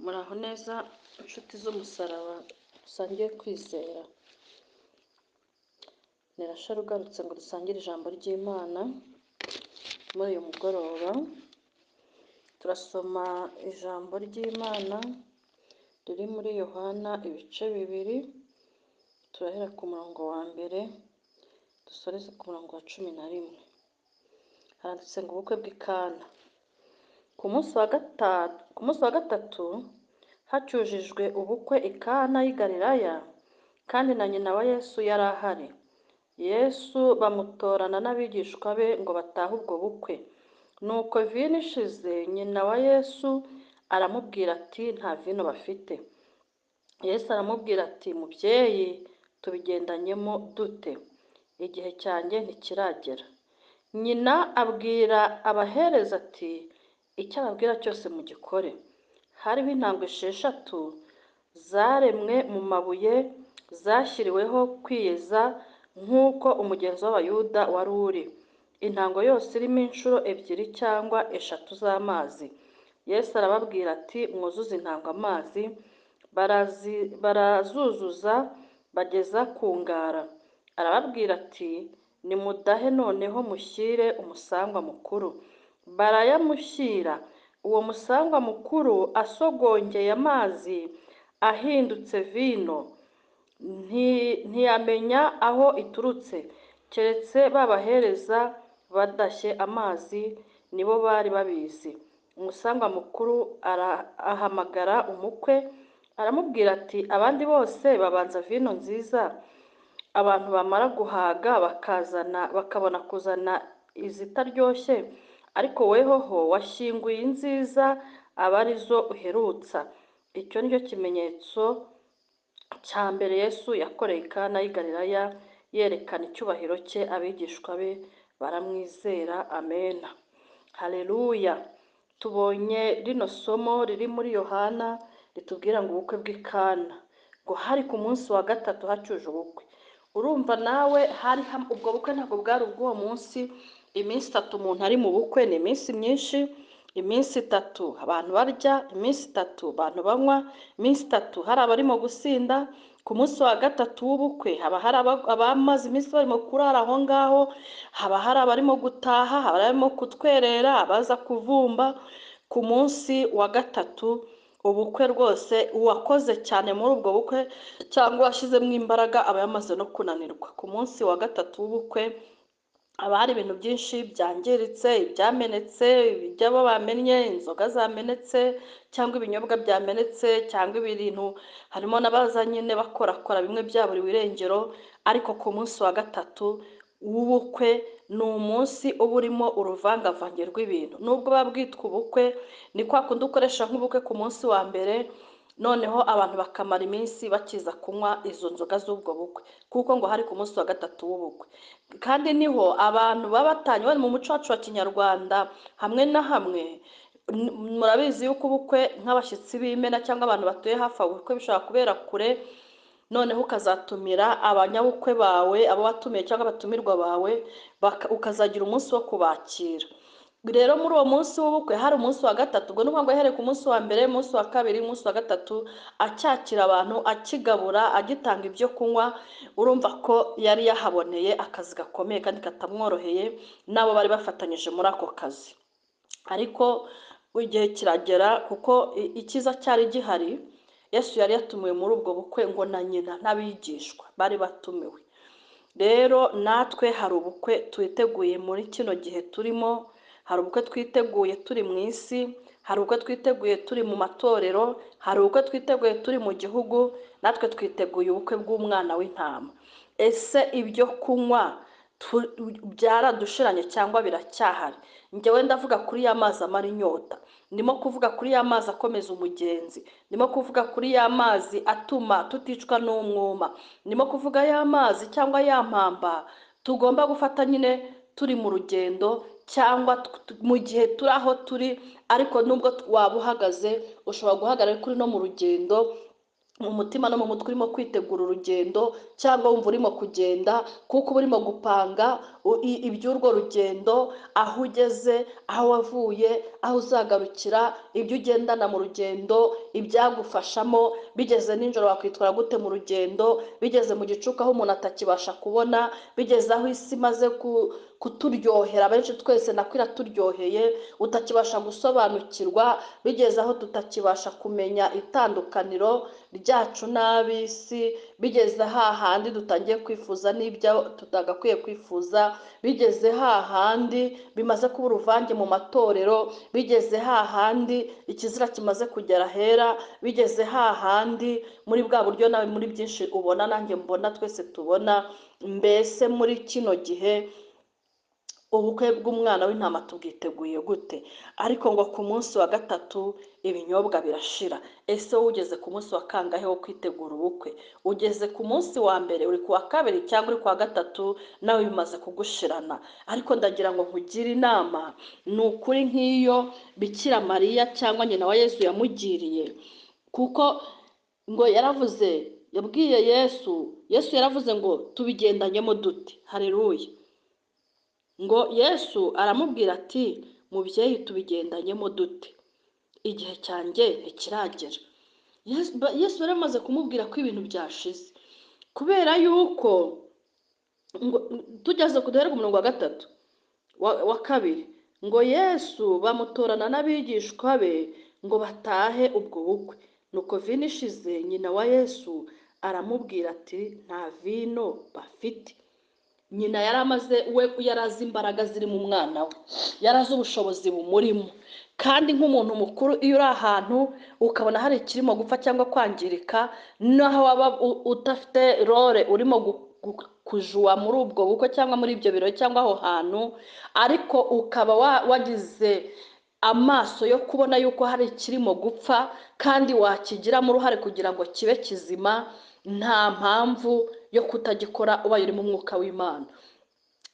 Muraho neza inshuti z'umusaraba dusangiye kwizera. Ni Rachel ugarutse ngo dusangire ijambo ry'Imana. Muri uyu mugoroba turasoma ijambo ry'Imana riri muri Yohana ibice 2, turahera ku murongo wa mbere dusoreze ku murongo wa 11. Handitse ngo ubukwe bw'i Kana. Ku munsi wa gatatu hacyujijwe ubukwe i Kana y'i Galilaya, kandi na nyina wa Yesu yari ahari. Yesu bamutorana n'abigishwa be ngo batahe ubwo bukwe. Nuko vino ishize, nyina wa Yesu aramubwira ati nta vino bafite. Yesu aramubwira ati mubyeyi, tubigendanyemo dute? Igihe cyanjye ntikiragera. Nyina abwira abahereza ati icyo ababwira cyose mugikore. Hariho intambwe 6 zaremwe mu mabuye zashyiriweho kwiyeza nk'uko umugenzo w'Abayuda wari uri. Intango yose irimo inshuro 2 cyangwa 3 z'amazi. Yesu arababwira ati mwuzuze intango amazi. Barazuzuza bageza ku ngara. Arababwira ati nimudahe noneho mushyire umusangwa mukuru. Barayamushyira. Uwo musangwa mukuru asogongeye amazi ahindutse vino, ntiyamenya aho iturutse, keretse babahereza badashye amazi nibo bari babizi. Umusangwa mukuru ahamagara umukwe, aramubwira ati abandi bose babanza vino nziza, abantu bamara guhaga bakabona kuzana izitaryoshye, ariko wehoho washyinguye inziza aba arizo uherutsa. Icyo ni cyo kimenyetso cya mbere Yesu yakoreye i Kana y'i Galilaya, yerekana icyubahiro cye. Abigishwa be baramwizera. Amena, haleluya. Tubonye rino somo riri muri Yohana ritubwira ngo ubukwe bw'i Kana, ngo hari ku munsi wa gatatu hacyuje ubukwe. Urumva nawe ubwo bukwe ntabwo bwari ubw'uwo munsi. Iminsi 3 umuntu ari mu bukwe ni iminsi myinshi. Iminsi 3 abantu barya, iminsi 3 abantu banywa, iminsi 3 hari abarimo gusinda. Ku munsi wa gatatu w'ubukwe haba hari abamaze iminsi barimo kurara aho ngaho, haba hari abarimo gutaha, haba barimo kutwerera, abaza kuvumba. Ku munsi wa gatatu ubukwe rwose uwakoze cyane muri ubwo bukwe cyangwa washyizemo imbaraga aba yamaze no kunanirwa. Ku munsi wa gatatu w'ubukwe haba hari ibintu byinshi byangiritse, ibyamenetse, ibyabo bamennye, inzoga zamenetse cyangwa ibinyobwa byamenetse cyangwa ibintu. Harimo n'abaza nyine bakorakora bimwe byaburiwe irengero. Ariko ku munsi wa gatatu w'ubukwe ni umunsi uba urimo uruvangavange rw'ibintu. Nubwo buba bwitwa ubukwe, ni kwa kundi ukoresha nk'ubukwe ku munsi wa mbere, noneho abantu bakamara iminsi bakiza kunywa izo nzoga z'ubwo bukwe, kuko ngo hari ku munsi wa gatatu w'ubukwe. Kandi niho abantu baba batanye. Bari mu muco wacu wa Kinyarwanda hamwe na hamwe, murabizi yuko ubukwe nk'abashyitsi b'imena cyangwa abantu batuye hafi aho, ubukwe bishobora kubera kure, noneho ukazatumira abanyabukwe bawe, abo watumiye cyangwa abatumirwa bawe, ukazagira umunsi wo kubakira. Rero muri uwo munsi w'ubukwe hari umunsi wa gatatu. Ubwo ni ukuvuga ngo yahereye ku munsi wa mbere, umunsi wa kabiri, umunsi wa gatatu acyakira abantu, akigabura, agitanga ibyo kunywa. Urumva ko yari yahaboneye akazi gakomeye kandi katamworoheye n'abo bari bafatanyije muri ako kazi. Ariko igihe kiragera, kuko icyiza cyari gihari. Yesu yari yatumiwe muri ubwo bukwe ngo na nyina n'abigishwa bari batumiwe. Rero natwe hari ubukwe twiteguye muri kino gihe turimo. Hari ubukwe twiteguye turi mu isi, hari ubukwe twiteguye turi mu matorero, hari ubukwe twiteguye turi mu gihugu. Natwe twiteguye ubukwe bw'umwana w'intama. Ese ibyo kunywa byaradushiranye cyangwa biracyahari? Njyewe ndavuga kuri ya mazi amara inyota, ndimo kuvuga kuri ya mazi akomeza umugenzi, ndimo kuvuga kuri ya mazi atuma tuticwa n'umwuma, ndimo kuvuga ya mazi cyangwa ya mpamba tugomba gufata nyine turi mu rugendo, cyangwa mu gihe turi aho turi. Ariko nubwo waba uhagaze, ushobora guhagarara kuri no mu rugendo, mu mutima no mu mutwe urimo kwitegura urugendo, cyangwa wumva urimo kugenda kuko uba urimo gupanga iby'urwo rugendo, aho ugeze, aho wavuye, aho uzagarukira, ibyo ugendana mu rugendo, ibyagufashamo, bigeze nijoro wakwitwara gute mu rugendo, bigeze mu gicuku aho umuntu atakibasha kubona, bigeze aho isi imaze kuturyohera, benshi twese nako iraturyoheye, utakibasha gusobanukirwa, bigeze aho tutakibasha kumenya itandukaniro ryacu n'ab'isi, bigeze hahandi dutangiye kwifuza n'ibyo tutagakwiye kwifuza, bigeze hahandi bimaze kuba uruvange mu matorero, bigeze hahandi ikizira kimaze kugera hera, bigeze hahandi muri bwa buryo nawe muri byinshi ubona nanjye mbona twese tubona, mbese muri kino gihe ubukwe bw'umwana w'intama tubwiteguye gute? Ariko ngo ku munsi wa gatatu ibinyobwa birashira. Ese wowe ugeze ku munsi wa kangahe wo kwitegura ubukwe? Ugeze ku munsi wa mbere, uri ku wa kabiri cyangwa uri ku wa gatatu, nawe bimaze kugushirana? Ariko ndagira ngo nkugire inama, ni ukuri nk'iyo Bikira Mariya cyangwa nyina wa Yesu yamugiriye, kuko ngo yabwiye Yesu yaravuze ngo tubigendanyemo dute. Haleluya. Ngo Yesu aramubwira ati mubyeyi tubigendanyemo dute, igihe cyanjye ntikiragera. Yesu yari amaze kumubwira ko ibintu byashize, kubera yuko ngo tugeze ku duhere ku murongo wa gatatu wa kabiri, ngo Yesu bamutorana n'abigishwa be ngo batahe ubwo bukwe. Nuko vino ishize, nyina wa Yesu aramubwira ati nta vino bafite. Nyina yarazi imbaraga ziri mu mwana we, yarazi ubushobozi bumurimo. Kandi nk'umuntu mukuru iyo uri ahantu ukabona hari ikirimo gupfa cyangwa kwangirika, naho waba udafite role urimo kujuwa muri ubwo bukwe cyangwa muri ibyo birori cyangwa aho hantu, ariko ukaba wagize amaso yo kubona yuko hari ikirimo gupfa kandi wakigiramo uruhare kugira ngo kibe kizima, nta mpamvu yo kutagikora ubaye uri mu mwuka w'Imana.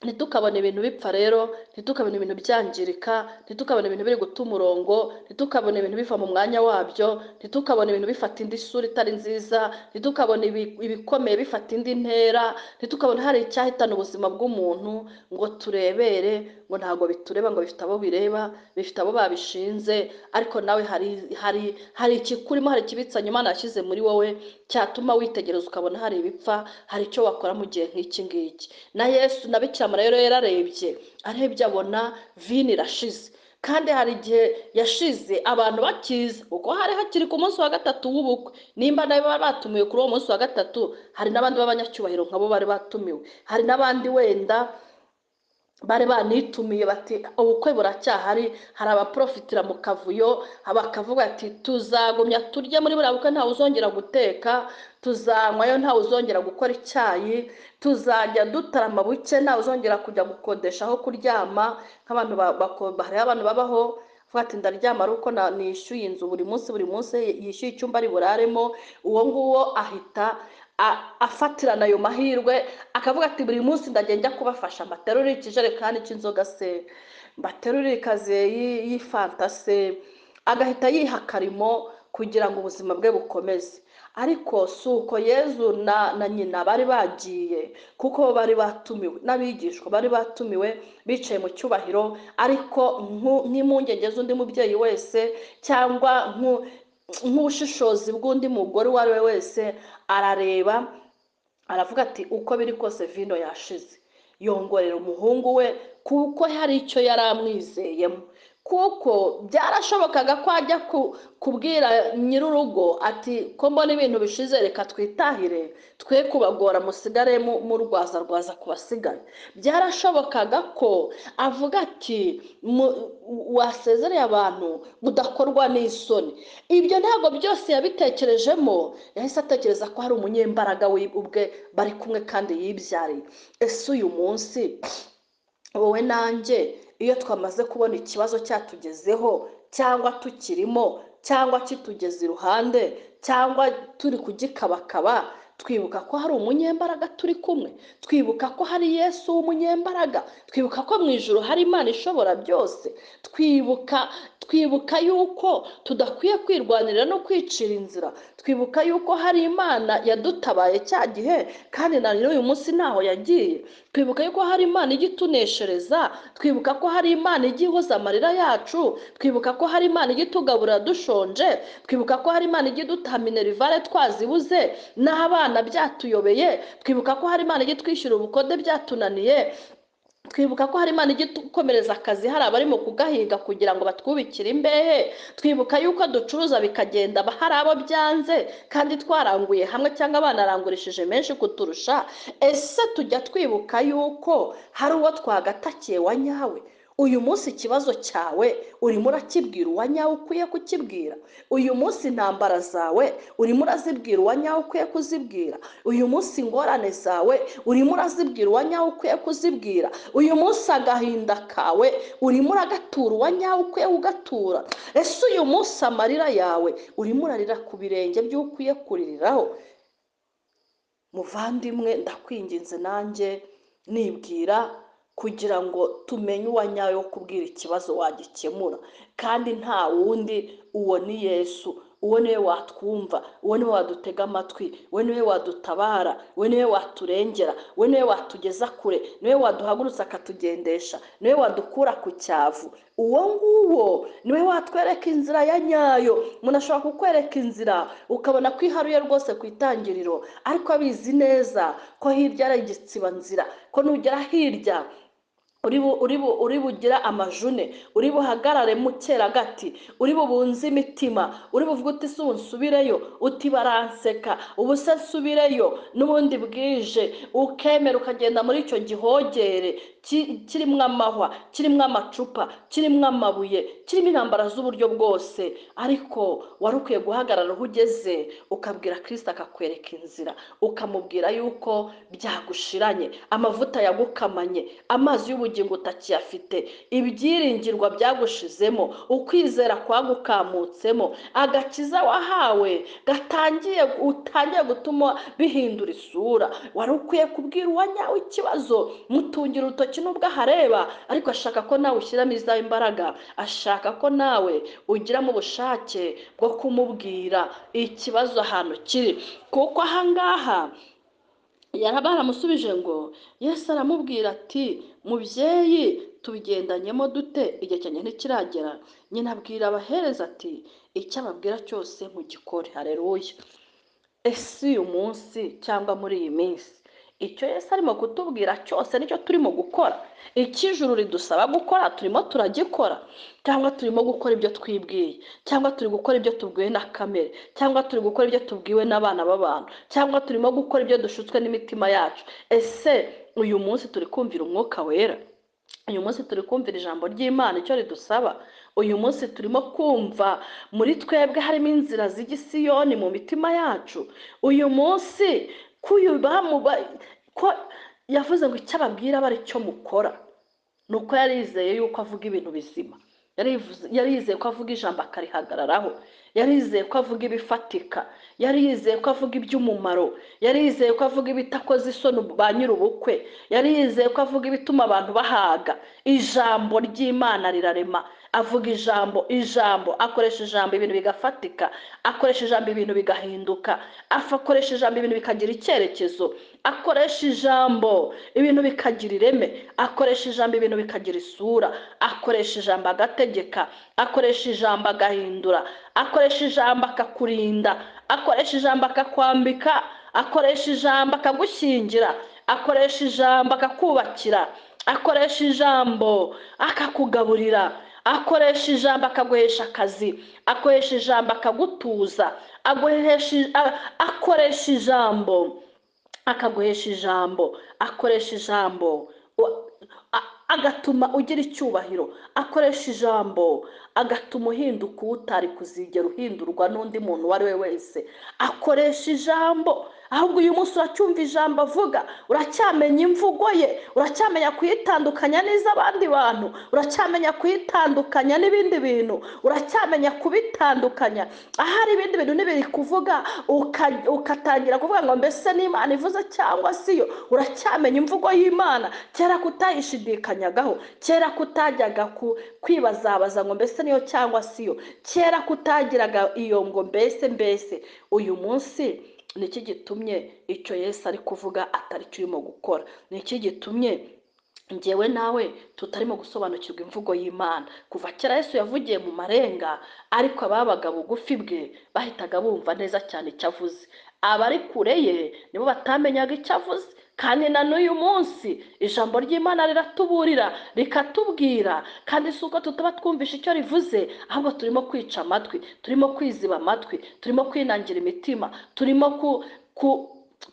Ntitukabone ibintu bipfa rero, ntitukabone ibintu byangirika, ntitukabone ibintu biri guta umurongo, ntitukabone ibintu biva mu mwanya wabyo, ntitukabone ibintu bifata indi sura itari nziza, ntitukabone ibikomeye bifata indi ntera, ntitukabone hari icyahitana ubuzima bw'umuntu ngo turebere, ngo ntabwo bitureba, ngo bifite abo bireba, bifite abo babishinze. Ariko nawe hari ikikurimo, hari ikibitsanye Imana yashyize muri wowe cyatuma witegereza ukabona hari ibipfa, hari icyo wakora mu gihe nk'iki ngiki. Na Yesu na Bikira Mariya rero arebye abona vino irashize, kandi hari igihe yashize abantu bakiza, kuko hari hakiri ku munsi wa gatatu w'ubukwe. Nimba nabo bari batumiwe kuri uwo munsi wa gatatu, hari n'abandi b'abanyacyubahiro nkabo bari batumiwe, hari n'abandi wenda bari banitumiye bati ubukwe buracyahari. Hari abaprofitira mu kavuyo, bakavuga ati tuzagumya turye muri buriya bukwe, ntawe uzongera guteka, tuzanywayo, ntawe uzongera gukora icyayi, tuzajya dutarama buke, ntawe uzongera kujya gukodesha aho kuryama. Nk'abantu hariho abantu babaho vuga ati ndaryama ari uko nishyuye inzu buri munsi yishyuye icyumba ari buraremo. Uwo nguwo ahita afatirana ayo mahirwe, akavuga ati buri munsi ndagenda kubafasha, mbaterurire ikijerekani cy'inzoga se, mbaterurire ikaze y'ifanta se, agahita yiha akarimo kugira ngo ubuzima bwe bukomeze. Ariko si uko Yezu na nyina bari bagiye, kuko bari batumiwe, n'abigishwa bari batumiwe bicaye mu cyubahiro. Ariko nk'impungenge z'undi mubyeyi wese cyangwa nk'ubushishozi bw'undi mugore uwo ari we wese, arareba aravuga ati uko biri kose vino yashize, yongorera umuhungu we, kuko hari icyo yari amwizeyemo. Kuko byarashobokaga ko ajya kubwira nyir'urugo ati ko mbona ibintu bishize, reka twitahire, twe kubagora, musigare murwaza kubasigaye. Byarashobokaga ko avuga ati wasezereye abantu mudakorwa n'isoni. Ibyo ntabwo byose yabitekerejemo, yahise atekereza ko hari umunyembaraga ubwe bari kumwe kandi yibyariye. Ese uyu munsi wowe nanjye iyo twamaze kubona ikibazo cyatugezeho, cyangwa tukirimo, cyangwa kitugeze iruhande, cyangwa turi kugikabakaba, twibuka ko hari umunyembaraga turi kumwe, twibuka ko hari Yesu w'umunyembaraga, twibuka ko mu ijuru hari Imana ishobora byose, twibuka yuko tudakwiye kwirwanirira no kwicira inzira, twibuka yuko hari Imana yadutabaye cya gihe kandi na n'uyu munsi ntaho yagiye, twibuka yuko hari Imana ijya ituneshereza, twibuka ko hari Imana ijya ihoza amarira yacu, twibuka ko hari Imana ijya itugaburira dushonje, twibuka ko hari Imana ijya iduha minerivare twazibuze n'abana byatuyobeye, twibuka ko hari Imana ijya itwishyura ubukode byatunaniye, twibuka ko hari Imana ijya itukomereza akazi hari abarimo kugahiga kugira ngo batwubikire imbehe, twibuka yuko ducuruza bikagenda hari abo byanze kandi twaranguye hamwe cyangwa banarangurishije menshi kuturusha. Ese tujya twibuka yuko hari uwo twagatakiye wa nyawe? Uyu munsi ikibazo cyawe urimo urakibwira uwa nyawe ukwiye kukibwira? Uyu munsi intambara zawe urimo urazibwira uwa nyawe ukwiye kuzibwira? Uyu munsi ingorane zawe urimo urazibwira uwa nyawe ukwiye kuzibwira? Uyu munsi agahinda kawe urimo uragatura uwa nyawe ukwiye kugatura? Ese uyu munsi amarira yawe urimo urarira ku birenge by'ukwiye kuririraho? Muvandimwe, ndakwinginze nanjye nibwira kugira ngo tumenye uwa nyawe wo kubwira ikibazo wagikemura, kandi nta wundi, uwo ni Yesu. Uwo niwe watwumva, uwo niwe wadutega amatwi, uwo niwe wadutabara, uwo niwe waturengera, uwo niwe watugeza kure, niwe waduhagurutsa akatugendesha, niwe wadukura ku cyavu. Uwo nguwo niwe watwereka inzira ya nyayo. Umuntu ashobora kukwereka inzira ukabona ko iharuye rwose ku itangiriro, ariko abizi neza ko hirya ari igitsibanzira, ko nugera hirya uri bugira amajune, uri buhagarare mu cyeragati, uri bubunze imitima, uri buvuga uti si unsubireyo, uti baranseka, ubu se nsubireyo, n'ubundi bwije, ukemera ukagenda muri icyo gihogere kirimo amahwa, kirimo amacupa, kirimo amabuye, kirimo intambara z'uburyo bwose, ariko wari ukwiye guhagarara aho ugeze ukabwira Kristo akakwereka inzira, ukamubwira yuko byagushiranye, amavuta yagukamanye, amazi y'ubugingo utakiyafite, ibyiringirwa byagushizemo, ukwizera kwagukamutsemo, agakiza wahawe utangiye gutuma bihindura isura. Wari ukwiye kubwira uwa nyawe ikibazo, mutungira urutoki nubwo ahareba, ariko ashaka ko nawe ushyiramo izawe imbaraga, ashaka ko nawe ugiramo ubushake bwo kumubwira ikibazo ahantu kiri. Kuko ahangaha baramusubije ngo, Yesu aramubwira ati, mubyeyi tubigendanyemo dute? Igihe cyanjye ntikiragera. Nyina abwira abahereza ati, icyo ababwira cyose mugikore. Haleluya. Ese uyu munsi cyangwa muri iyi minsi icyo Yesu arimo kutubwira cyose nicyo turimo gukora? Icyo ijuru ridusaba gukora turimo turagikora, cyangwa turimo gukora ibyo twibwiye, cyangwa turi gukora ibyo tubwiwe na kamere, cyangwa turi gukora ibyo tubwiwe n'abana b'abantu, cyangwa turimo gukora ibyo dushutswe n'imitima yacu? Ese uyu munsi turi kumvira umwuka wera? Uyu munsi turi kumvira ijambo ry'Imana icyo ridusaba? Uyu munsi turimo kumva muri twebwe harimo inzira z'igisiyoni mu mitima yacu? Uyu munsi ko yavuze ngo icyo ababwira aba ari cyo mukora, ni uko yarizeye yuko avuga ibintu bizima, yarizeye ko avuga ijambo akarihagararaho, yarizeye ko avuga ibifatika, yarizeye ko avuga iby'umumaro, yarizeye ko avuga ibitakoze isoni ba nyir'ubukwe, yarizeye ko avuga ibituma abantu bahaga. Ijambo ry'Imana rirarema. Avuga ijambo, akoresha ijambo ibintu bigafatika, akoresha ijambo ibintu bigahinduka, akoresha ijambo ibintu bikagira icyerekezo, akoresha ijambo ibintu bikagira ireme, akoresha ijambo ibintu bikagira isura, akoresha ijambo agategeka, akoresha ijambo agahindura, akoresha ijambo akakurinda, akoresha ijambo akakwambika, akoresha ijambo akagushyingira, akoresha ijambo akakubakira, akoresha ijambo akakugaburira, akoresha ijambo akaguhesha akazi, akoresha ijambo akagutuza, akoresha ijambo akaguhesha ijambo, akoresha ijambo agatuma ugira icyubahiro, akoresha ijambo agatuma uhinduka utari kuzigera uhindurwa n'undi muntu uwo ari we wese, akoresha ijambo ahubwo uyu munsi uracyumva ijambo avuga, uracyamenya imvugo ye, uracyamenya kuyitandukanya n'iz'abandi bantu, uracyamenya kuyitandukanya n'ibindi bintu, uracyamenya kubitandukanya. Ahari ibindi bintu ntibiri kuvuga ukatangira kuvuga ngo mbese n'Imana ivuze cyangwa siyo. Uracyamenya imvugo y'Imana, kera kutayishidikanyagaho, kera kutajyaga kwibazabaza ngo mbese niyo cyangwa siyo, kera kutagiraga iyo ngo mbese. Uyu munsi niki gitumye icyo Yesu ari kuvuga atari cyo urimo gukora? Niki gitumye njyewe nawe tutarimo gusobanukirwa imvugo y'Imana? Kuva kera Yesu yavugiye mu marenga, ariko ababaga bugufi bwe bahitaga bumva neza cyane icyo avuze. Abari kure ye nibo batamenyaga icyo avuze. Kandi na n'uyu munsi ijambo ry'Imana riratuburira rikatubwira, kandi si uko tutaba twumvisha icyo rivuze, ahubwo turimo kwica amatwi, turimo kwiziba amatwi, turimo kwinangira imitima, turimo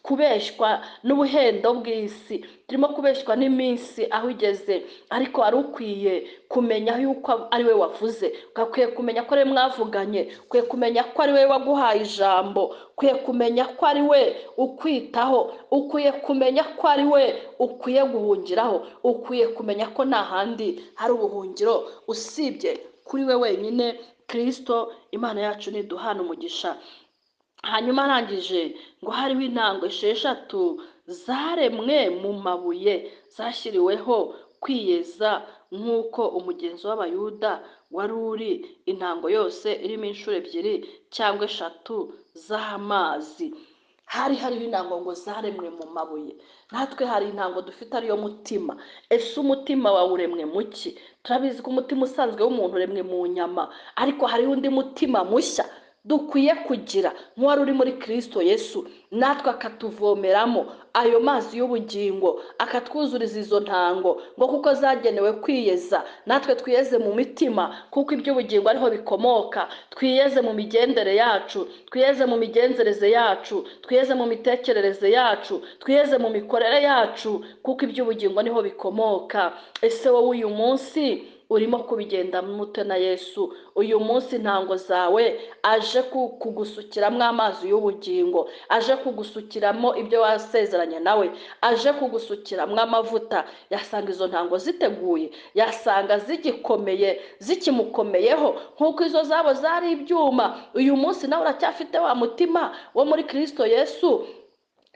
kubeshywa n'ubuhendo bw'isi, turimo kubeshywa n'iminsi aho igeze. Ariko wari ukwiye kumenya yuko ari we wavuze, ukwiye kumenya ko ari we mwavuganye, ukwiye kumenya ko ari we waguhaye ijambo, ukwiye kumenya ko ari we ukwitaho, ukwiye kumenya ko ari we ukwiye guhungiraho, ukwiye kumenya ko nta handi hari ubuhungiro usibye kuri we wenyine. Kristo Imana yacu niduhana umugisha. Hanyuma arangije ngo hariho intango 6 zaremwe mu mabuye zashyiriweho kwiyeza, nk'uko umugenzo w'Abayuda wari uri, intango yose irimo inshuro 2 cyangwa 3 z'amazi. Hariho intango ngo zaremwe mu mabuye. Natwe hari intango dufite ariyo mutima. Ese umutima wawe uremwe mu ki? Turabizi ko umutima usanzwe w'umuntu uremwe mu nyama, ariko hariho undi mutima mushya dukwiye kugira nk'uwari uri muri Kristo Yesu, natwe akatuvomeramo ayo mazi y'ubugingo, akatwuzuriza izo ntango, ngo kuko zagenewe kwiyeza, natwe twiyeze mu mitima, kuko iby'ubugingo ariho bikomoka. Twiyeze mu migendere yacu, twiyeze mu migenzereze yacu, twiyeze mu mitekerereze yacu, twiyeze mu mikorere yacu, kuko iby'ubugingo niho bikomoka. Ese wowe uyu munsi urimo kubigenda mute na Yesu? Uyu munsi ntango zawe aje kugusukiramo amazi y'ubugingo, aje kugusukiramo ibyo wasezeranye nawe, aje kugusukiramo amavuta, yasanga izo ntango ziteguye, yasanga zigikomeye, zikimukomeyeho nk'uko izo zabo zari ibyuma. Uyu munsi nawe uracyafite wa mutima wo muri Kristo Yesu,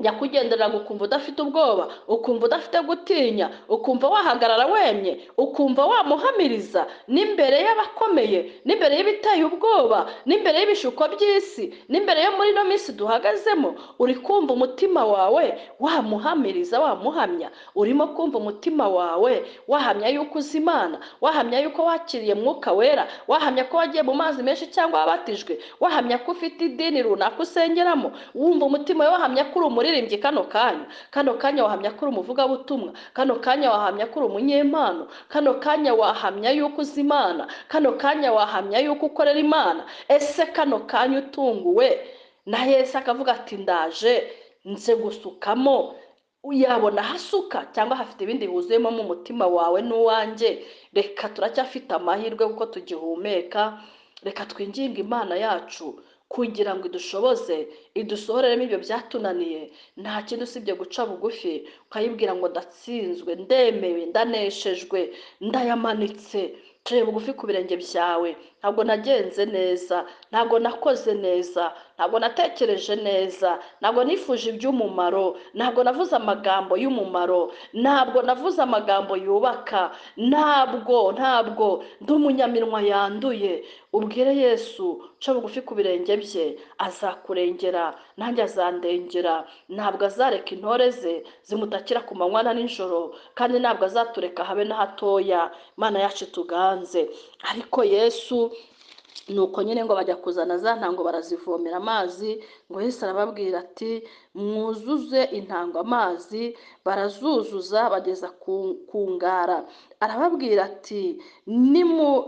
yakugenderera ukumva udafite ubwoba, ukumva udafite gutinya, ukumva wahagarara wemye, ukumva wamuhamiriza n'imbere y'abakomeye, n'imbere y'ibiteye ubwoba, n'imbere y'ibishuko by'isi, n'imbere yo muri no minsi duhagazemo. Uri kumva umutima wawe wamuhamiriza, wamuhamya? Urimo kumva umutima wawe wahamya yuko uzi Imana, wahamya yuko wakiriye Mwuka Wera, wahamya ko wagiye mu mazi menshi cyangwa wabatijwe, wahamya ko ufite idini runaka usengeramo, wumva umutima wawe wahamya ko uri umuririmbyi kano kanya wahamya ko uri umuvugabutumwa, kano kanya wahamya ko uri umunyempano, kano kanya wahamya yuko uzi Imana, kano kanya wahamya yuko ukorera Imana. Ese kano kanya utunguwe na Yesu akavuga ati ndaje nze gusukamo, uyabona hasuka cyangwa hafite ibindi bihuzuyemo mu mutima wawe n'uwanjye? Reka turacyafite amahirwe kuko tugihumeka. Reka twinginge Imana yacu kugira ngo idushoboze, idusohoreremo ibyo byatunaniye. Nta kintu usibye guca bugufi ukayibwira ngo ndatsinzwe, ndemewe, ndaneshejwe, ndayamanitse, nciye bugufi ku birenge byawe. Ntabwo nagenze neza, ntabwo nakoze neza, ntabwo natekereje neza, ntabwo nifuje iby'umumaro, ntabwo navuze amagambo y'umumaro, ntabwo navuze amagambo yubaka, ntabwo ndi umunyaminwa yanduye. Ubwire Yesu, nca bugufi ku birenge bye, azakurengera, nanjye azandengera. Ntabwo azareka intore ze zimutakira ku manywa na nijoro, kandi ntabwo azatureka habe na hatoya. Imana yacu tuganze. Ariko Yesu nuko nyine ngo bajya kuzana za ntango barazivomera amazi, ngo Yesu arababwira ati mwuzuze intango amazi. Barazuzuza bageza ku ngara. Arababwira ati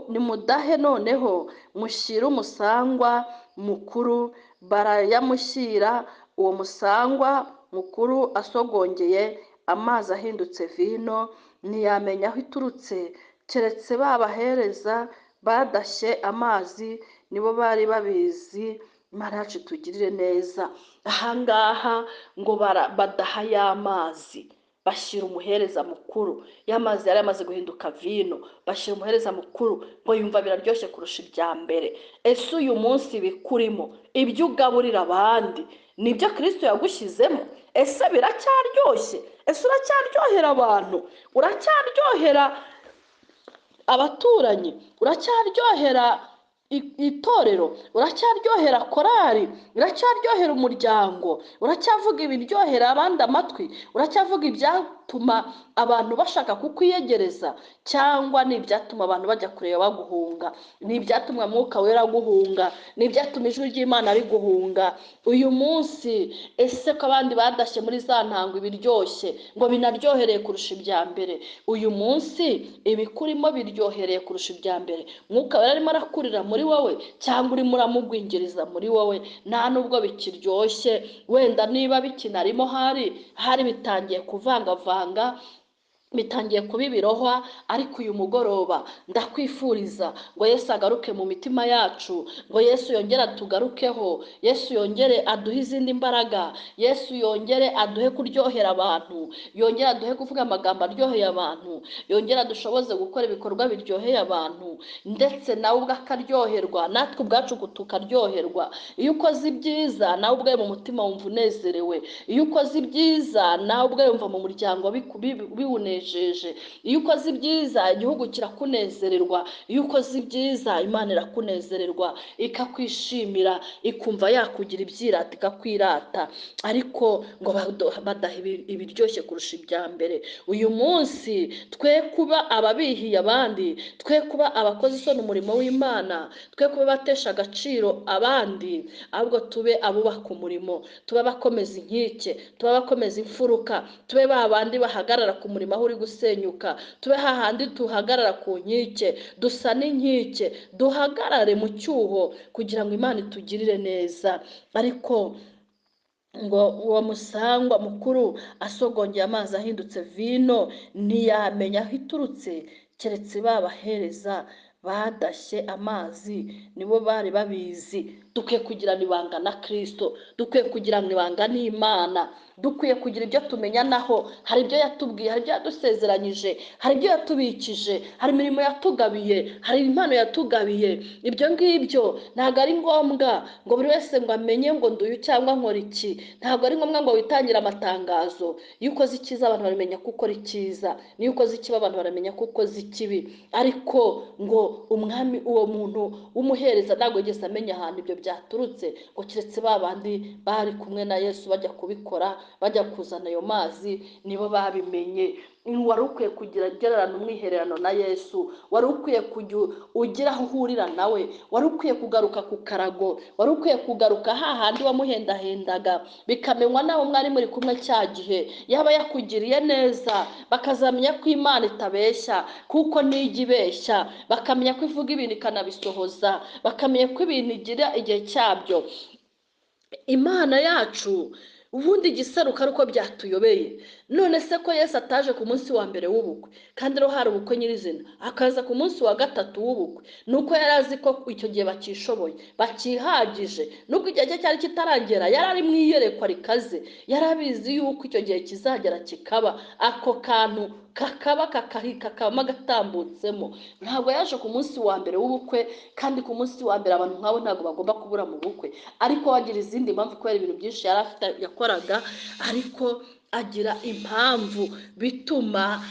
nimudahe noneho mushyire umusangwa mukuru. Barayamushyira. Uwo musangwa mukuru asogongeye amazi ahindutse vino, ntiyamenya aho iturutse, keretse babahereza badashye amazi nibo bari babizi. Imana yacu itugirire neza. Ahangaha ngo badaha y'amazi, bashyira umuhereza mukuru. Y'amazi yari amaze guhinduka vino, bashyira umuhereza mukuru ngo yumva biraryoshye kurusha ibya mbere. Ese uyu munsi bikurimo, ibyo ugaburira abandi nibyo Kristo yagushyizemo? Ese biracyaryoshye? Ese uracyaryohera abantu? Uracyaryohera abaturanyi? Uracyaryohera itorero? Uracyaryohera korari? Uracyaryohera umuryango? Uracyavuga ibiryohera abandi amatwi? Uracyavuga ibyatuma abantu bashaka kukwiyegereza? Cyangwa ni ibyatuma abantu bajya kureba baguhunga? Ni ibyatuma Mwuka Wera aguhunga? Ni ibyatuma ijwi ry'Imana riguhunga? Uyu munsi ese ko abandi badashye muri za ntango ibiryoshye ngo binaryohereye kurusha ibya mbere, uyu munsi ibikurimo biryohereye kurusha ibya mbere? Mwuka Wera arimo arakurira muri wowe cyangwa urimo uramugwingiriza muri wowe? Nta nubwo bikiryoshye. Wenda niba bikinarimo hari bitangiye kuvangavanga, bitangiye kuba ibirohwa, ariko uyu mugoroba ndakwifuriza ngo Yesu agaruke mu mitima yacu, ngo Yesu yongere atugarukeho, Yesu yongere aduhe izindi mbaraga, Yesu yongere aduhe kuryohera abantu, yongere aduhe kuvuga amagambo aryoheye abantu, yongere adushoboze gukora ibikorwa biryoheye abantu, ndetse nawe ubwo akaryoherwa, natwe ubwacu tukaryoherwa. Iyo ukoze ibyiza nawe ubwawe mu mutima wumva unezerewe. Iyo ukoze ibyiza nawe ubwawe wumva mu muryango biwunejeje. Iyo ukoze ibyiza igihugu kirakunezererwa. Iyo ukoze ibyiza Imana irakunezererwa, ikakwishimira, ikumva yakugira ibyirata, ikakwirata. Ariko ngo badaha ibiryoshye kurusha ibya mbere. Uyu munsi twe kuba ababihiye abandi, twe kuba abakoze isoni umurimo w'Imana, twe kuba batesha agaciro abandi, ahubwo tube abubaka umurimo, tube abakomeza inkike, tube abakomeza imfuruka, tube ba bandi bahagarara ku murimo aho uri gusenyuka, tube hahandi tuhagarara ku nkike, dusa n'inkike, duhagarare mu cyuho kugira ngo Imana itugirire neza. Ariko ngo uwo musangwa mukuru asogongeye amazi ahindutse vino ntiyamenya aho iturutse, keretse babahereza badashye amazi nibo bari babizi. Dukwiye kugirana ibanga na Kristo, dukwiye kugirana ibanga n'Imana, dukwiye kugira ibyo tumenyanaho. Hari ibyo yatubwiye, hari ibyo yadusezeranyije, hari ibyo yatubikije, hari imirimo yatugabiye, hari impano yatugabiye. Ibyo ngibyo ntabwo ari ngombwa ngo buri wese ngo amenye ngo nduyu cyangwa nkora iki. Ntabwo ari ngombwa ngo witangire amatangazo. Iyo ukoze icyiza abantu baramenya ko ukora icyiza, niyo ukoze ikibi abantu baramenya ko ukoze ikibi. Ariko ngo umwami, uwo muntu w'umuhereza ntabwo yigeze amenya ahantu ibyo byaturutse, ngo keretse ba bandi bari kumwe na Yesu bajya kubikora, bajya kuzana ayo mazi, nibo babimenye. Wari ukwiye kugira gererano umwihererano na Yesu, wari ukwiye kujya ugira aho uhurira nawe, wari ukwiye kugaruka ku karago, wari ukwiye kugaruka hahandi wamuhendahendaga, bikamenywa n'abo mwari muri kumwe cya gihe. Yaba yakugiriye neza bakazamenya ko Imana itabeshya, kuko ntijya ibeshya, bakamenya ko ivuga ibintu ikanabisohoza, bakamenya ko ibintu igira igihe cyabyo. Imana yacu ubundi igiseruka ari uko byatuyobeye. None se ko Yesu ataje ku munsi wa mbere w'ubukwe, kandi rero hari ubukwe nyirizina, akaza ku munsi wa gatatu w'ubukwe, nuko yari azi ko icyo gihe bakishoboye, bakihagije. Nubwo igihe cye cyari kitaragera, yari ari mu iyerekwa rikaze, yari abizi yuko icyo gihe kizagera kikaba. Ako kantu kakaba kakabamo agatambutsemo. Ntabwo yaje ku munsi wa mbere w'ubukwe, kandi ku munsi wa mbere abantu nk'abo ntabwo bagomba kubura mu bukwe. Ariko wagira izindi mpamvu kubera ibintu byinshi yari afite yakoraga, ariko agira impamvu bituma